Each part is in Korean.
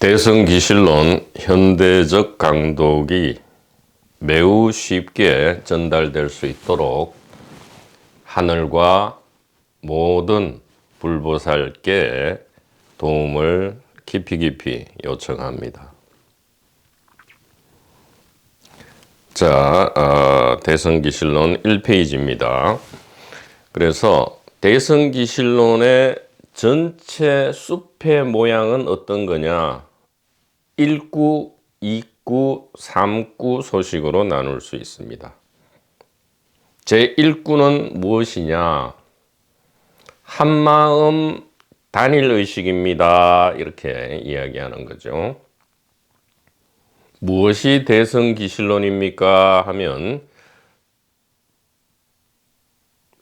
대성기실론 현대적 강독이 매우 쉽게 전달될 수 있도록 하늘과 모든 불보살께 도움을 깊이 요청합니다. 자, 대성기실론 1페이지입니다. 그래서 대성기실론의 전체 숲의 모양은 어떤 거냐? 1구, 2구, 3구 소식으로 나눌 수 있습니다. 제1구는 무엇이냐? 한마음 단일의식입니다. 이렇게 이야기하는 거죠. 무엇이 대성기실론입니까? 하면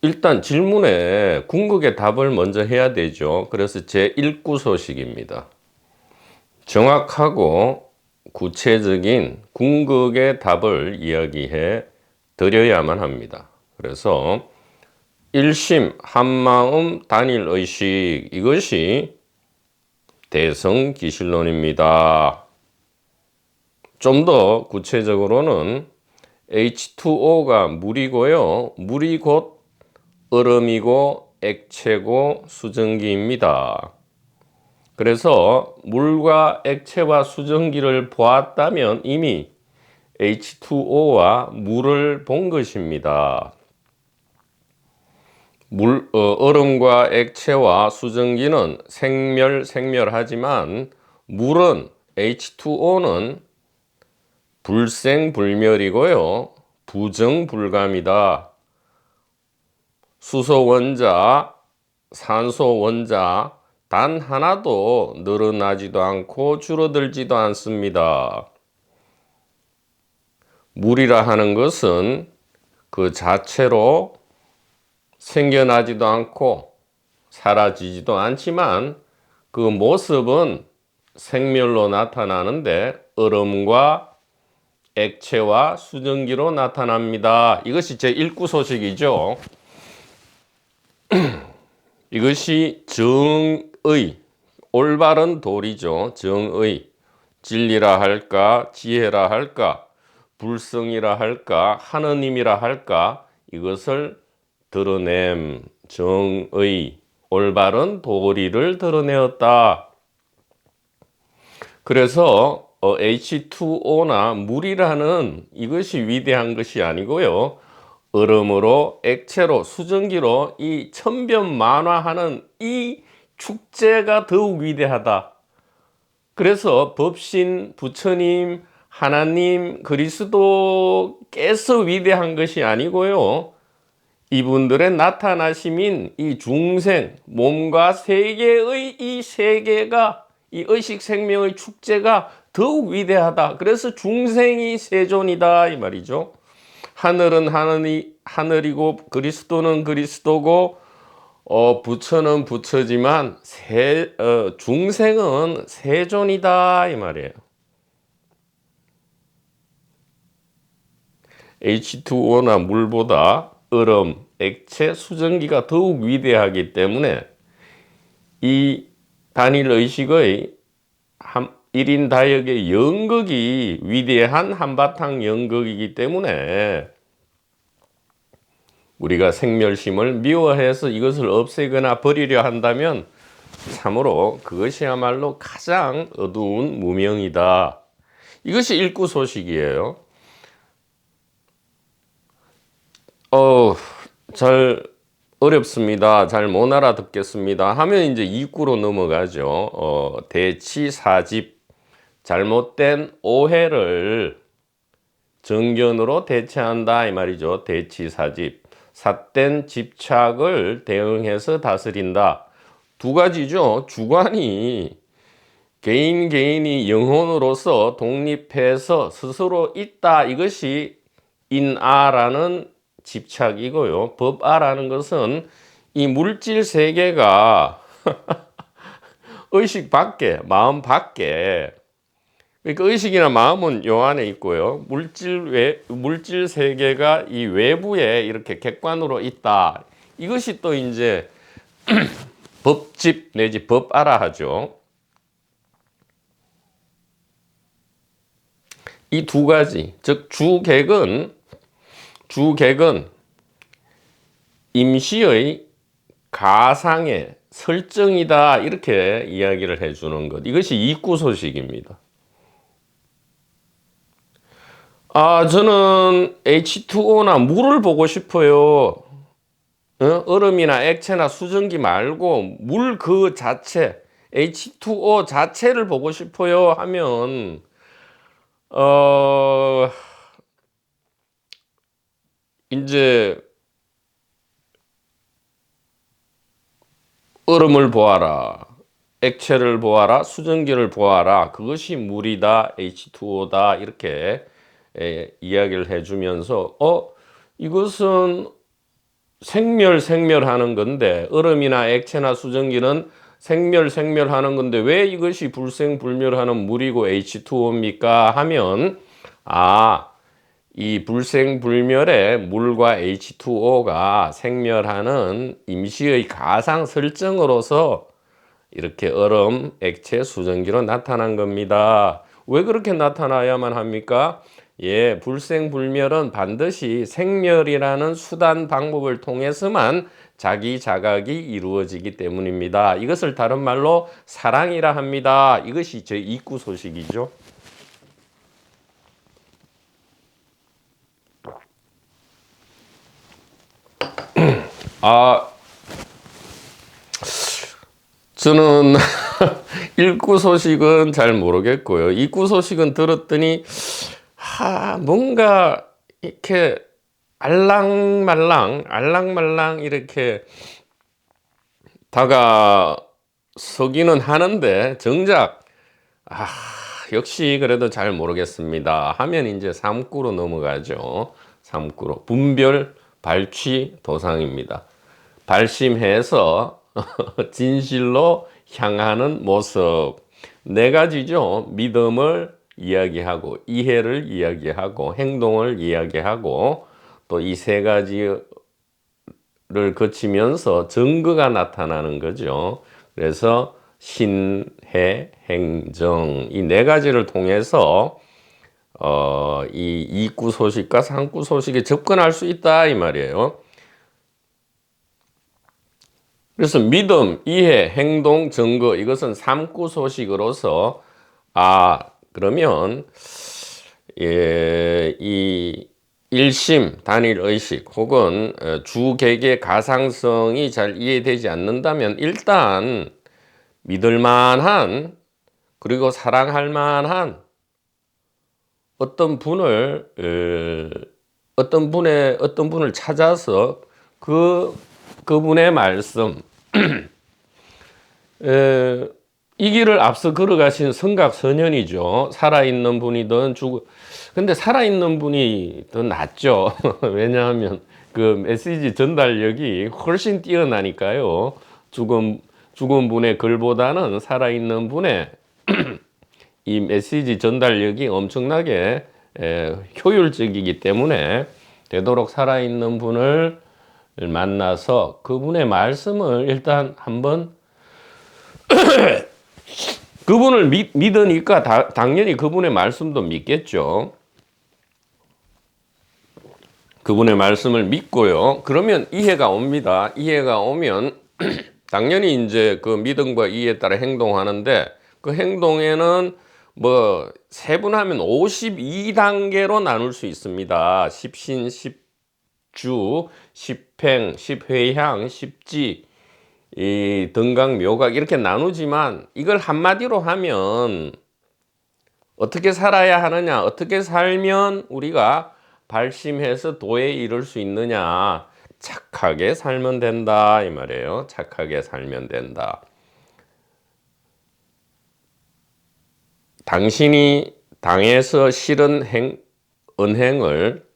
일단 질문에 궁극의 답을 먼저 해야 되죠. 그래서 제1구 소식입니다. 정확하고 구체적인 궁극의 답을 이야기해 드려야만 합니다. 그래서 일심 한마음 단일의식, 이것이 대성기실론입니다. 좀 더 구체적으로는 H2O가 물이고요. 물이 곧 얼음이고 액체고 수증기입니다. 그래서 물과 액체와 수증기를 보았다면 이미 H2O와 물을 본 것입니다. 얼음과 액체와 수증기는 생멸하지만 물은 H2O는 불생불멸이고요. 부정불감이다. 수소 원자, 산소 원자 단 하나도 늘어나지도 않고 줄어들지도 않습니다. 물이라 하는 것은 그 자체로 생겨나지도 않고 사라지지도 않지만 그 모습은 생멸로 나타나는데 얼음과 액체와 수증기로 나타납니다. 이것이 제1구 소식이죠. 이것이 정의, 올바른 도리죠. 정의, 진리라 할까, 지혜라 할까, 불성이라 할까, 하느님이라 할까, 이것을 드러냄, 정의, 올바른 도리를 드러내었다. 그래서 H2O나 물이라는 이것이 위대한 것이 아니고요. 얼음으로 액체로 수증기로 이 천변만화하는 이 축제가 더욱 위대하다. 그래서 법신, 부처님, 하나님, 그리스도께서 위대한 것이 아니고요. 이분들의 나타나심인 이 중생, 몸과 세계의 이 세계가, 이 의식생명의 축제가 더욱 위대하다. 그래서 중생이 세존이다 이 말이죠. 하늘은 하늘이고 그리스도는 그리스도고 부처는 부처지만 중생은 세존이다 이 말이에요. H2O나 물보다 얼음, 액체, 수증기가 더욱 위대하기 때문에 이 단일의식의 1인 다역의 연극이 위대한 한바탕 연극이기 때문에 우리가 생멸심을 미워해서 이것을 없애거나 버리려 한다면 참으로 그것이야말로 가장 어두운 무명이다. 이것이 1구 소식이에요. 잘 어렵습니다. 잘 못 알아듣겠습니다. 하면 이제 2구로 넘어가죠. 대치사집, 잘못된 오해를 정견으로 대체한다 이 말이죠. 대치사집, 삿된 집착을 대응해서 다스린다. 두 가지죠. 주관이 개인이 영혼으로서 독립해서 스스로 있다. 이것이 인아라는 집착이고요. 법아라는 것은 이 물질 세계가 의식 밖에, 마음 밖에, 그러니까 의식이나 마음은 요 안에 있고요. 물질 세계가 이 외부에 이렇게 객관으로 있다. 이것이 또 이제 법집 내지 법아라 하죠. 이 두 가지, 즉 주객은 임시의 가상의 설정이다, 이렇게 이야기를 해주는 것. 이것이 입구소식입니다. 저는 H2O나 물을 보고 싶어요. 얼음이나 액체나 수증기 말고 물 그 자체, H2O 자체를 보고 싶어요 하면 이제 얼음을 보아라, 액체를 보아라, 수증기를 보아라, 그것이 물이다, H2O다, 이렇게 이야기를 해주면서 이것은 생멸하는 건데, 얼음이나 액체나 수증기는 생멸하는 건데 왜 이것이 불생불멸하는 물이고 H2O입니까 하면, 이 불생불멸의 물과 H2O가 생멸하는 임시의 가상 설정으로서 이렇게 얼음, 액체, 수증기로 나타난 겁니다. 왜 그렇게 나타나야만 합니까? 불생불멸은 반드시 생멸이라는 수단 방법을 통해서만 자기 자각이 이루어지기 때문입니다. 이것을 다른 말로 사랑이라 합니다. 이것이 제 입구 소식이죠. 저는 입구 소식은 잘 모르겠고요. 입구 소식은 들었더니 뭔가 이렇게 알랑말랑 이렇게 다가서기는 하는데 정작 역시 그래도 잘 모르겠습니다 하면 이제 3구로 넘어가죠. 3구로 분별, 발취, 도상입니다. 발심해서 진실로 향하는 모습, 네 가지죠. 믿음을 이야기하고, 이해를 이야기하고, 행동을 이야기하고, 또 이 세 가지를 거치면서 증거가 나타나는 거죠. 그래서 신, 해, 행정, 이 네 가지를 통해서 이 이구 소식과 상구 소식에 접근할 수 있다, 이 말이에요. 그래서 믿음, 이해, 행동, 증거, 이것은 삼구 소식으로서 그러면 이 일심, 단일의식 혹은 주객의 가상성이 잘 이해되지 않는다면 일단 믿을만한, 그리고 사랑할 만한 어떤 분을 찾아서 그분의 말씀, 이 길을 앞서 걸어가신 성각선현이죠. 살아있는 분이든 근데 살아있는 분이 더 낫죠. 왜냐하면 그 메시지 전달력이 훨씬 뛰어나니까요. 죽은 분의 글보다는 살아있는 분의 이 메시지 전달력이 엄청나게 효율적이기 때문에 되도록 살아있는 분을 만나서 그분의 말씀을 일단 한번 그분을 믿으니까 당연히 그분의 말씀도 믿겠죠. 그분의 말씀을 믿고요. 그러면 이해가 옵니다. 이해가 오면 당연히 이제 그 믿음과 이해에 따라 행동하는데, 그 행동에는 뭐 세분하면 52단계로 나눌 수 있습니다. 십신, 십주, 십행, 십회향, 십지, 이 등각, 묘각 이렇게 나누지만, 이걸 한마디로 하면 어떻게 살아야 하느냐, 어떻게 살면 우리가 발심해서 도에 이룰 수 있느냐, 착하게 살면 된다, 이 말이에요. 착하게 살면 된다. 당신이 당해서 실은 은행을,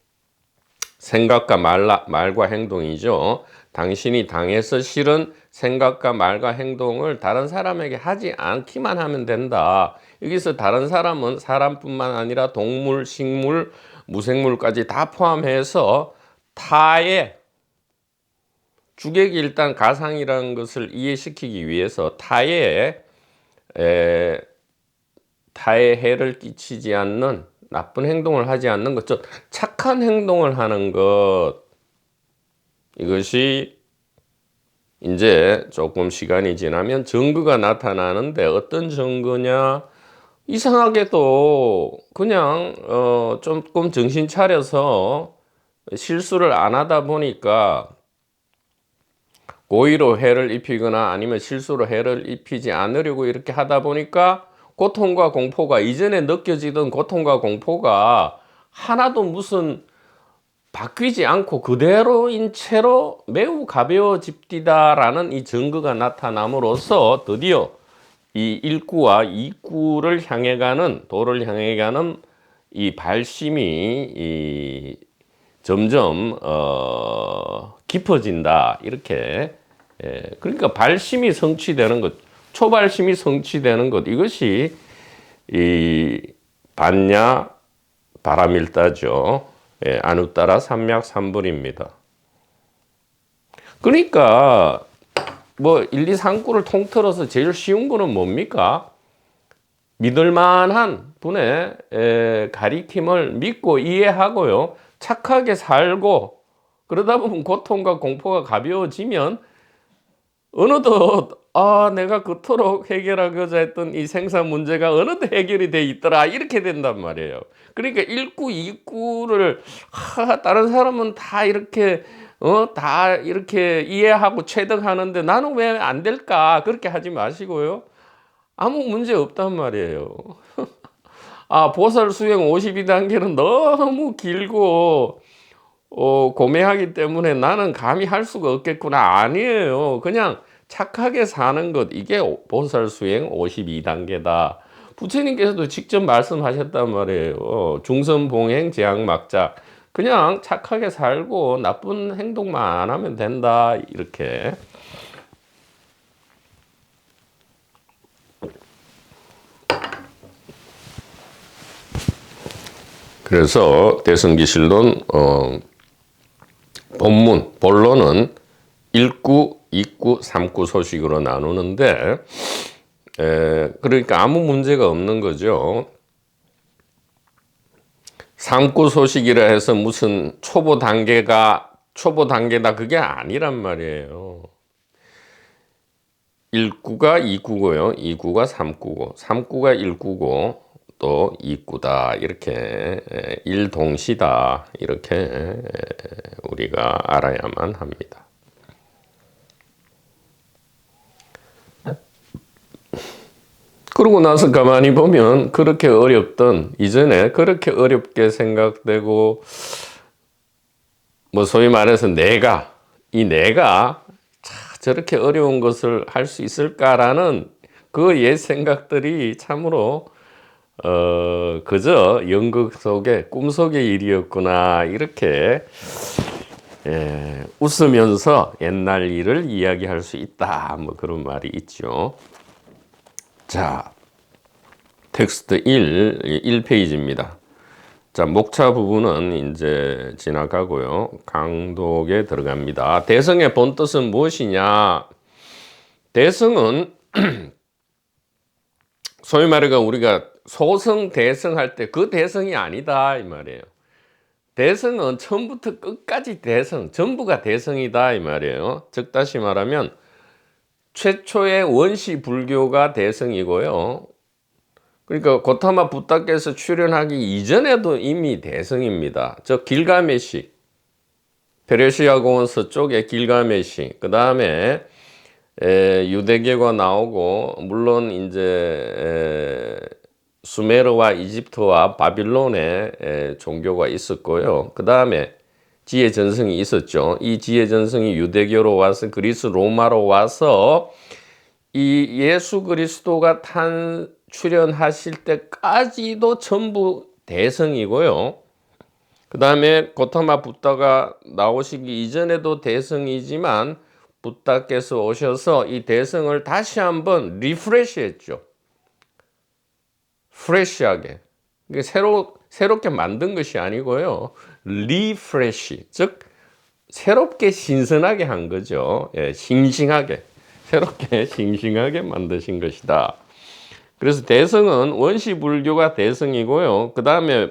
생각과 말과 행동이죠. 당신이 당해서 실은 생각과 말과 행동을 다른 사람에게 하지 않기만 하면 된다. 여기서 다른 사람은 사람뿐만 아니라 동물, 식물, 무생물까지 다 포함해서 타의, 주객이 일단 가상이라는 것을 이해시키기 위해서 타의 해를 끼치지 않는 나쁜 행동을 하지 않는 것, 즉 착한 행동을 하는 것, 이것이 이제 조금 시간이 지나면 증거가 나타나는데, 어떤 증거냐? 이상하게도 그냥 조금 정신 차려서 실수를 안 하다 보니까 고의로 해를 입히거나 아니면 실수로 해를 입히지 않으려고 이렇게 하다 보니까 고통과 공포가, 이전에 느껴지던 고통과 공포가 하나도 무슨 바뀌지 않고 그대로인 채로 매우 가벼워집디다라는 이 증거가 나타남으로써 드디어 이 1구와 2구를 향해 가는, 도를 향해 가는 이 발심이 점점 깊어진다, 이렇게. 그러니까 발심이 성취되는 것, 초발심이 성취되는 것, 이것이 이 반야 바라밀다죠. 아누따라 삼맥삼불입니다. 그러니까 뭐 1, 2, 3구를 통틀어서 제일 쉬운 거는 뭡니까? 믿을만한 분의 가리킴을 믿고 이해하고요, 착하게 살고, 그러다 보면 고통과 공포가 가벼워지면 어느덧 내가 그토록 해결하고자 했던 이 생사 문제가 어느덧 해결이 돼 있더라, 이렇게 된단 말이에요. 그러니까 1구, 2구를 다른 사람은 다 이렇게 다 이렇게 이해하고 체득하는데 나는 왜 안 될까? 그렇게 하지 마시고요, 아무 문제 없단 말이에요. 보살 수행 52단계는 너무 길고 고매하기 때문에 나는 감히 할 수가 없겠구나. 아니에요. 그냥 착하게 사는 것, 이게 보살 수행 52단계다. 부처님께서도 직접 말씀하셨단 말이에요. 중선봉행 제약막작. 그냥 착하게 살고 나쁜 행동만 안 하면 된다, 이렇게. 그래서 대승기실론 본론은 1구, 2구, 3구 소식으로 나누는데, 그러니까 아무 문제가 없는 거죠. 3구 소식이라 해서 무슨 초보 단계다, 그게 아니란 말이에요. 1구가 2구고요, 2구가 3구고, 3구가 1구고, 또 2구다, 이렇게 일동시다, 이렇게 우리가 알아야만 합니다. 그러고 나서 가만히 보면 그렇게 어렵던, 이전에 그렇게 어렵게 생각되고, 뭐 소위 말해서 내가 저렇게 어려운 것을 할 수 있을까라는 그 옛 생각들이 참으로 그저 연극 속의 꿈속의 일이었구나, 이렇게 웃으면서 옛날 일을 이야기할 수 있다, 뭐 그런 말이 있죠. 자, 텍스트 1페이지입니다. 자, 목차 부분은 이제 지나가고요, 강독에 들어갑니다. 대성의 본뜻은 무엇이냐? 대성은 소위 말해서 우리가 소성, 대성 할 때 그 대성이 아니다, 이 말이에요. 대성은 처음부터 끝까지 대성, 전부가 대성이다, 이 말이에요. 즉 다시 말하면 최초의 원시 불교가 대성이고요. 그러니까 고타마 붓다께서 출연하기 이전에도 이미 대성입니다. 저 길가메시, 페르시아 고원 서쪽의 길가메시, 그 다음에 유대교가 나오고, 물론 이제 수메르와 이집트와 바빌론의 종교가 있었고요. 그 다음에 지혜 전승이 있었죠. 이 지혜 전승이 유대교로 와서 그리스 로마로 와서 이 예수 그리스도가 출현하실 때까지도 전부 대성이고요. 그 다음에 고타마 붓다가 나오시기 이전에도 대성이지만 붓다께서 오셔서 이 대성을 다시 한번 리프레시 했죠. 프레시하게. 새롭게 만든 것이 아니고요, 리프레시, 즉 새롭게 신선하게 한 거죠. 싱싱하게, 새롭게 싱싱하게 만드신 것이다. 그래서 대성은 원시 불교가 대성이고요, 그 다음에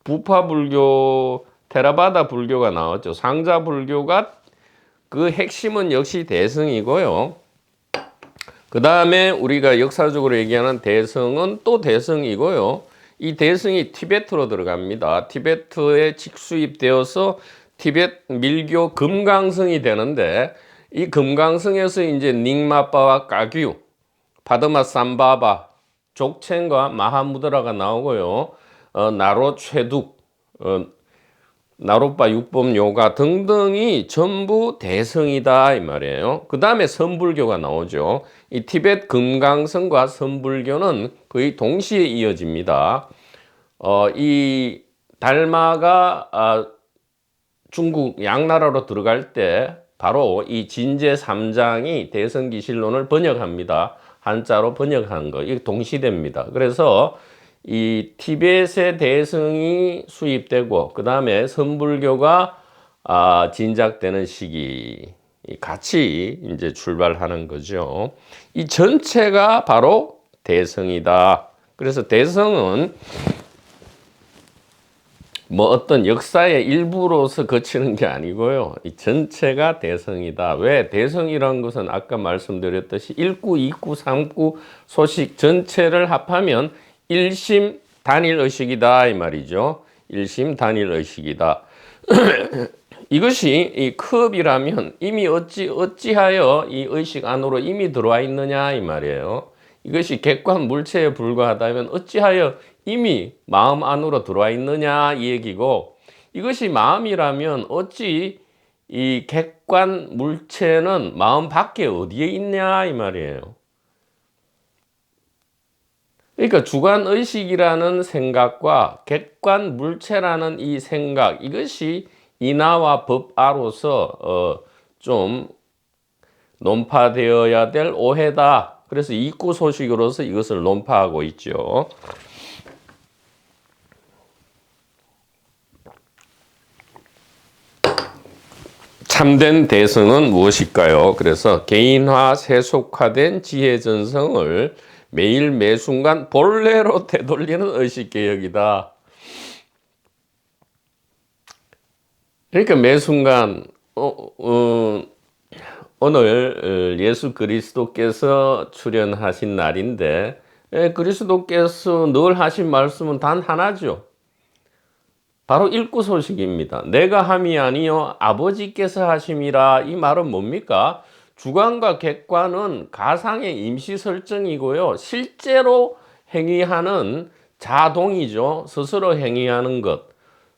부파 불교, 테라바다 불교가 나왔죠. 상자 불교가 그 핵심은 역시 대승이고요. 그 다음에 우리가 역사적으로 얘기하는 대승은 또 대승이고요. 이 대승이 티베트로 들어갑니다. 티베트에 직수입되어서 티베트 밀교 금강승이 되는데, 이 금강승에서 이제 닝마빠와 까규, 파드마 삼바바, 족첸과 마하무드라가 나오고요. 나로 최둑, 나로빠 육범 요가 등등이 전부 대승이다 이 말이에요. 그 다음에 선불교가 나오죠. 이 티베트 금강성과 선불교는 거의 동시에 이어집니다. 이 달마가 중국 양나라로 들어갈 때 바로 이 진제 3장이 대승기실론을 번역합니다. 한자로 번역한 거, 이게 동시대입니다. 그래서 이 티벳의 대승이 수입되고 그 다음에 선불교가 진작되는 시기 같이 이제 출발하는 거죠. 이 전체가 바로 대승이다. 그래서 대승은 뭐 어떤 역사의 일부로서 거치는 게 아니고요. 이 전체가 대승이다. 왜? 대승이라는 것은 아까 말씀드렸듯이 1구, 2구, 3구 소식 전체를 합하면 일심 단일의식이다 이 말이죠. 일심 단일의식이다. 이것이 이 컵이라면 이미 어찌하여 이 의식 안으로 이미 들어와 있느냐 이 말이에요. 이것이 객관 물체에 불과하다면 어찌하여 이미 마음 안으로 들어와 있느냐 이 얘기고, 이것이 마음이라면 어찌 이 객관 물체는 마음 밖에 어디에 있냐 이 말이에요. 그러니까 주관의식이라는 생각과 객관 물체라는 이 생각, 이것이 인하와 법아로서 좀 논파되어야 될 오해다. 그래서 이구소식으로서 이것을 논파하고 있죠. 참된 대승은 무엇일까요? 그래서 개인화, 세속화된 지혜 전성을 매일 매순간 본래로 되돌리는 의식개혁이다. 그러니까 매순간 오늘 예수 그리스도께서 출현하신 날인데, 그리스도께서 늘 하신 말씀은 단 하나죠. 바로 일구소식입니다. 내가 함이 아니요 아버지께서 하심이라. 이 말은 뭡니까? 주관과 객관은 가상의 임시 설정이고요. 실제로 행위하는 자동이죠. 스스로 행위하는 것,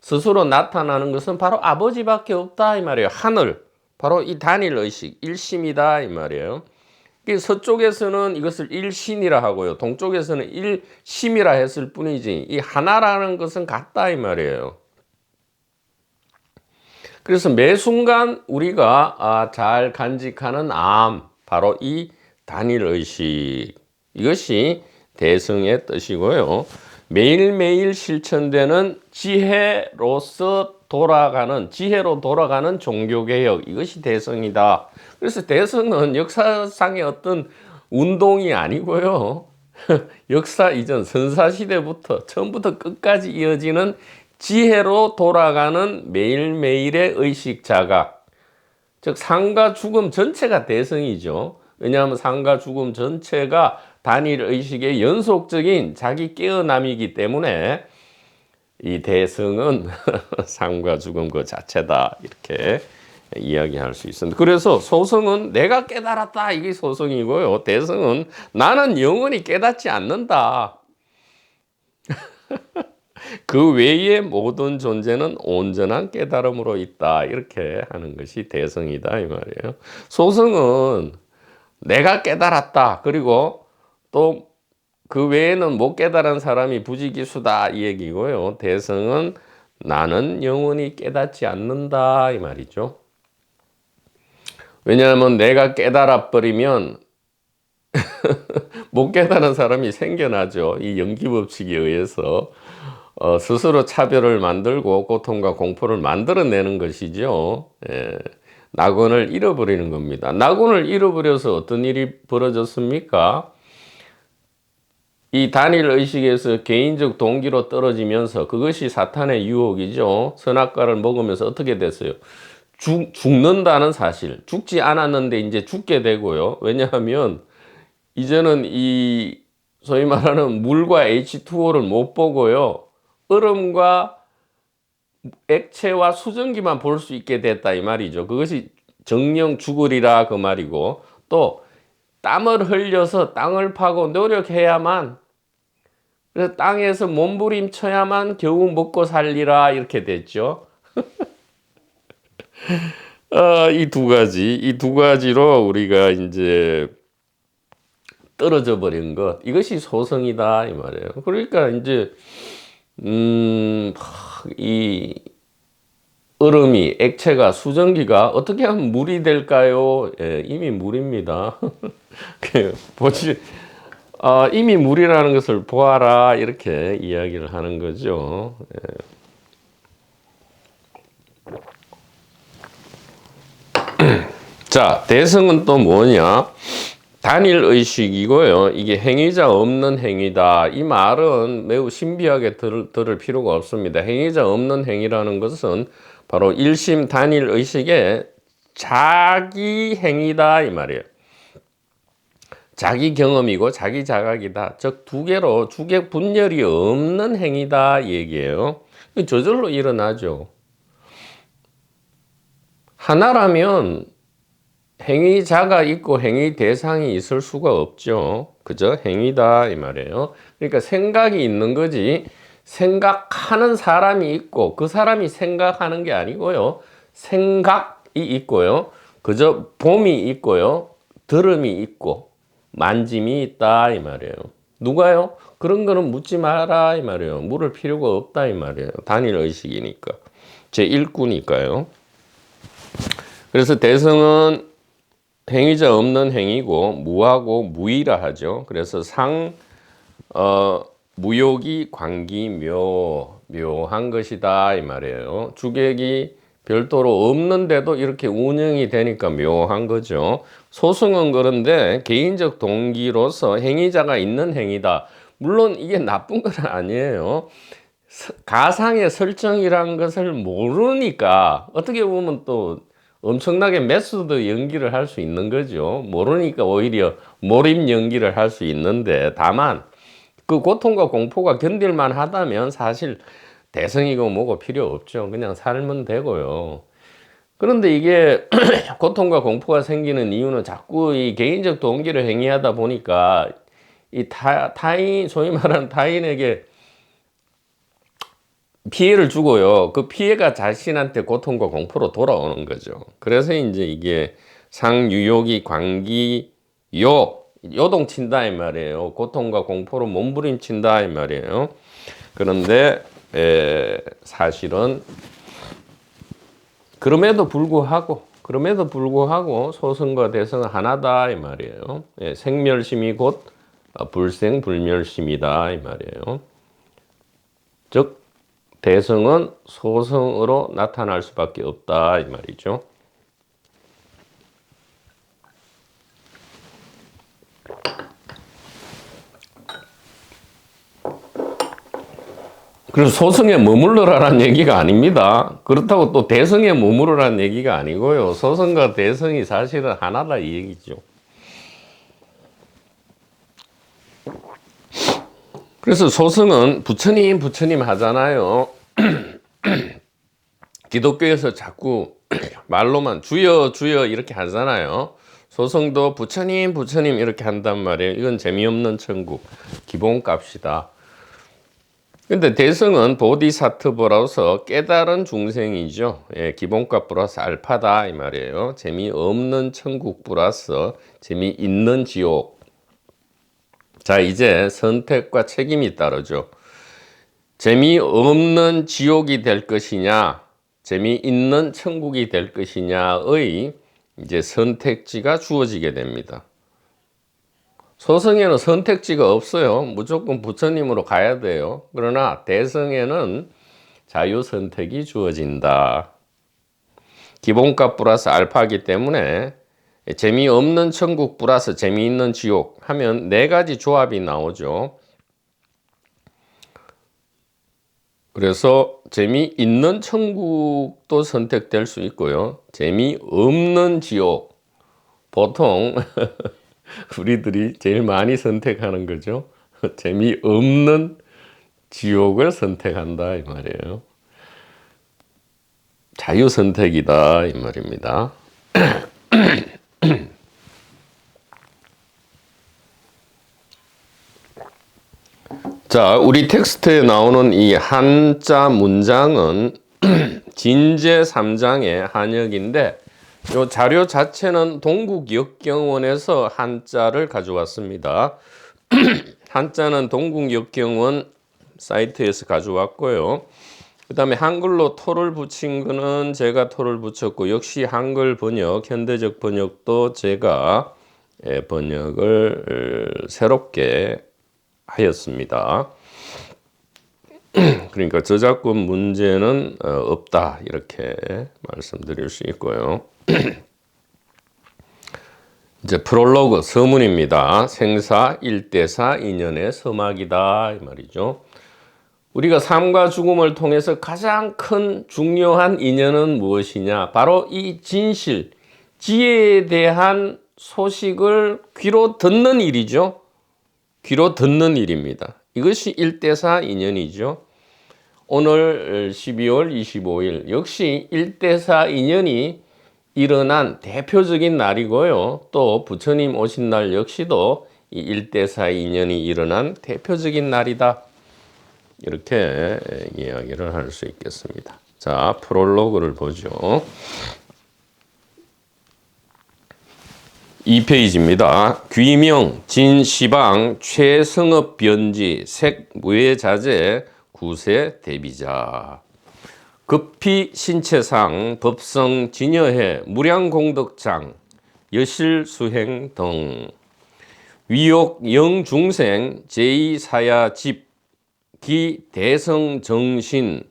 스스로 나타나는 것은 바로 아버지밖에 없다 이 말이에요. 하늘, 바로 이 단일의식, 일심이다 이 말이에요. 서쪽에서는 이것을 일신이라 하고요. 동쪽에서는 일심이라 했을 뿐이지 이 하나라는 것은 같다 이 말이에요. 그래서 매 순간 우리가 잘 간직하는 암, 바로 이 단일의식, 이것이 대승의 뜻이고요. 매일매일 실천되는 지혜로 돌아가는 종교개혁, 이것이 대승이다. 그래서 대승은 역사상의 어떤 운동이 아니고요. 역사 이전 선사시대부터 처음부터 끝까지 이어지는 지혜로 돌아가는 매일매일의 의식 자각, 즉 삶과 죽음 전체가 대승이죠. 왜냐하면 삶과 죽음 전체가 단일 의식의 연속적인 자기 깨어남이기 때문에 이 대승은 삶과 죽음 그 자체다, 이렇게 이야기할 수 있습니다. 그래서 소승은 내가 깨달았다, 이게 소승이고요. 대승은 나는 영원히 깨닫지 않는다. 그 외의 모든 존재는 온전한 깨달음으로 있다, 이렇게 하는 것이 대승이다 이 말이에요. 소승은 내가 깨달았다, 그리고 또 그 외에는 못 깨달은 사람이 부지기수다, 이 얘기고요. 대승은 나는 영원히 깨닫지 않는다 이 말이죠. 왜냐하면 내가 깨달아 버리면 못 깨달은 사람이 생겨나죠. 이 연기법칙에 의해서 스스로 차별을 만들고 고통과 공포를 만들어내는 것이죠. 낙원을 잃어버리는 겁니다. 낙원을 잃어버려서 어떤 일이 벌어졌습니까? 이 단일 의식에서 개인적 동기로 떨어지면서 그것이 사탄의 유혹이죠. 선악과를 먹으면서 어떻게 됐어요? 죽는다는 사실. 죽지 않았는데 이제 죽게 되고요. 왜냐하면 이제는 이 소위 말하는 물과 H2O를 못 보고요. 얼음과 액체와 수증기만 볼 수 있게 됐다 이 말이죠. 그것이 정령 죽으리라 그 말이고, 또 땀을 흘려서 땅을 파고 노력해야만, 그래서 땅에서 몸부림쳐야만 겨우 먹고 살리라 이렇게 됐죠. 이 두 가지로 우리가 이제 떨어져 버린 것, 이것이 소성이다 이 말이에요. 그러니까 이제 이 얼음이, 액체가, 수증기가 어떻게 하면 물이 될까요? 예, 이미 물입니다. 보지, 이미 물이라는 것을 보아라 이렇게 이야기를 하는 거죠. 예. 자, 대성은 또 뭐냐? 단일 의식이고요. 이게 행위자 없는 행위다. 이 말은 매우 신비하게 들을 필요가 없습니다. 행위자 없는 행위라는 것은 바로 일심 단일 의식의 자기 행위다 이 말이에요. 자기 경험이고 자기 자각이다. 즉 두 개로 주객 분열이 없는 행위다 얘기예요. 저절로 일어나죠. 하나라면 행위자가 있고 행위 대상이 있을 수가 없죠. 그죠? 행위다 이 말이에요. 그러니까 생각이 있는 거지, 생각하는 사람이 있고 그 사람이 생각하는 게 아니고요. 생각이 있고요. 그저 봄이 있고요. 들음이 있고 만짐이 있다 이 말이에요. 누가요? 그런 거는 묻지 마라 이 말이에요. 물을 필요가 없다 이 말이에요. 단일 의식이니까. 제1구니까요. 그래서 대성은 행위자 없는 행위고 무하고 무의라 하죠. 그래서 무욕이 광기 묘한 것이다 이 말이에요. 주객이 별도로 없는데도 이렇게 운영이 되니까 묘한 거죠. 소승은 그런데 개인적 동기로서 행위자가 있는 행위다. 물론 이게 나쁜 건 아니에요. 가상의 설정이란 것을 모르니까 어떻게 보면 또 엄청나게 메소드 연기를 할 수 있는 거죠. 모르니까 오히려 몰입 연기를 할 수 있는데, 다만 그 고통과 공포가 견딜만 하다면 사실 대성이고 뭐고 필요 없죠. 그냥 살면 되고요. 그런데 이게 고통과 공포가 생기는 이유는 자꾸 이 개인적 동기를 행위하다 보니까 이 타인, 소위 말하는 타인에게 피해를 주고요. 그 피해가 자신한테 고통과 공포로 돌아오는 거죠. 그래서 이제 이게 상유욕이 광기 요동친다 이 말이에요. 고통과 공포로 몸부림친다 이 말이에요. 그런데 사실은 그럼에도 불구하고 소승과 대성은 하나다 이 말이에요. 생멸심이 곧 불생불멸심이다 이 말이에요. 즉 대성은 소성으로 나타날 수밖에 없다 이 말이죠. 그래서 소성에 머물러라는 얘기가 아닙니다. 그렇다고 또 대성에 머무르라는 얘기가 아니고요. 소성과 대성이 사실은 하나다 이 얘기죠. 그래서 소성은 부처님 하잖아요. 기독교에서 자꾸 말로만 주여 주여 이렇게 하잖아요. 소성도 부처님 이렇게 한단 말이에요. 이건 재미없는 천국 기본값이다. 근데 대성은 보디사트보라서 깨달은 중생이죠. 기본값 플러스 알파다 이 말이에요. 재미없는 천국 플러스 재미있는 지옥. 자, 이제 선택과 책임이 따르죠. 재미없는 지옥이 될 것이냐, 재미있는 천국이 될 것이냐의 이제 선택지가 주어지게 됩니다. 소성에는 선택지가 없어요. 무조건 부처님으로 가야 돼요. 그러나 대성에는 자유 선택이 주어진다. 기본값 플러스 알파이기 때문에 재미없는 천국 플러스 재미있는 지옥 하면 네 가지 조합이 나오죠. 그래서 재미있는 천국도 선택될 수 있고요. 재미없는 지옥. 보통 우리들이 제일 많이 선택하는 거죠. 재미없는 지옥을 선택한다 이 말이에요. 자유 선택이다 이 말입니다. 자, 우리 텍스트에 나오는 이 한자 문장은 진제 3장의 한역인데 이 자료 자체는 동국역경원에서 한자를 가져왔습니다. 한자는 동국역경원 사이트에서 가져왔고요. 그 다음에 한글로 토를 붙인 거는 제가 토를 붙였고 역시 한글 번역, 현대적 번역도 제가 번역을 새롭게 하였습니다. 그러니까 저작권 문제는 없다 이렇게 말씀드릴 수 있고요. 이제 프롤로그 서문입니다. 생사, 일대사, 인연의 서막이다 이 말이죠. 우리가 삶과 죽음을 통해서 가장 큰 중요한 인연은 무엇이냐? 바로 이 진실, 지혜에 대한 소식을 귀로 듣는 일이죠. 귀로 듣는 일입니다. 이것이 일대사 인연이죠. 오늘 12월 25일 역시 일대사 인연이 일어난 대표적인 날이고요. 또 부처님 오신 날 역시도 이 일대사 인연이 일어난 대표적인 날이다. 이렇게 이야기를 할 수 있겠습니다. 자, 프롤로그를 보죠. 2페이지입니다. 귀명, 진시방, 최성업 변지, 색무예자재, 구세 대비자. 급히 신체상, 법성 진여해, 무량공덕장, 여실수행 등. 위욕 영중생, 제2사야 집, 기 대성정신,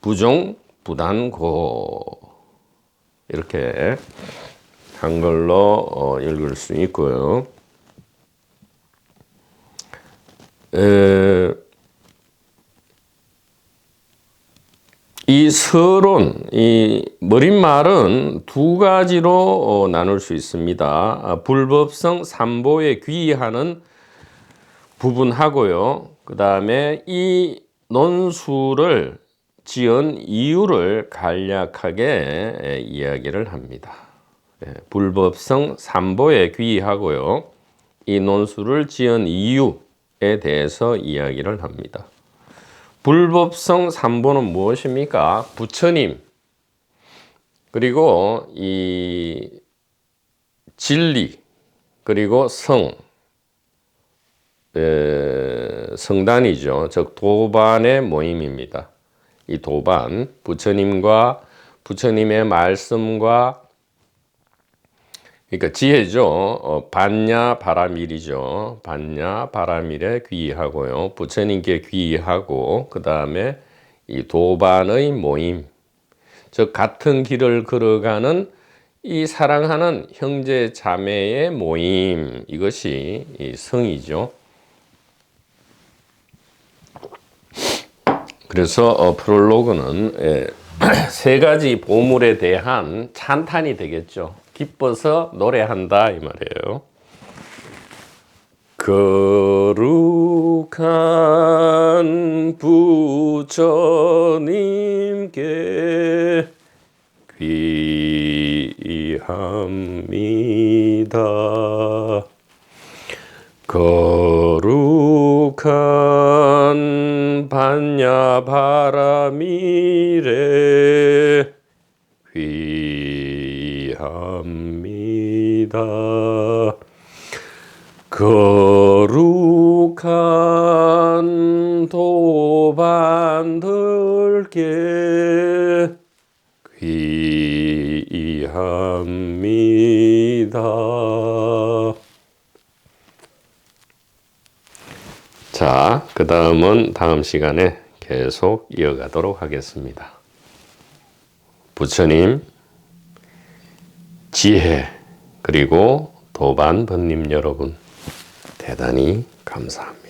부종 부단고. 이렇게 한글로 읽을 수 있고요. 이 서론, 이 머릿말은 두 가지로 나눌 수 있습니다. 불법성 삼보에 귀의하는 부분하고요. 그 다음에 이 논술을 지은 이유를 간략하게 이야기를 합니다. 불법성 삼보에 귀의하고요. 이 논술을 지은 이유에 대해서 이야기를 합니다. 불법성 삼보는 무엇입니까? 부처님, 그리고 이 진리, 그리고 성단이죠. 즉 도반의 모임입니다. 이 도반, 부처님과 부처님의 말씀과 그러니까 지혜죠. 반야 바라밀이죠. 반야 바라밀에 귀의하고요. 부처님께 귀의하고 그 다음에 이 도반의 모임, 즉 같은 길을 걸어가는 이 사랑하는 형제 자매의 모임, 이것이 이 성이죠. 그래서 프롤로그는 세 가지 보물에 대한 찬탄이 되겠죠. 기뻐서 노래한다 이 말이에요. 거룩한 부처님께 귀의합니다. 거룩한 반야바라밀에 귀의합니다. 거룩한 도반들께 귀의합니다. 자, 그 다음은 다음 시간에 계속 이어가도록 하겠습니다. 부처님, 지혜, 그리고 도반 번님 여러분, 대단히 감사합니다.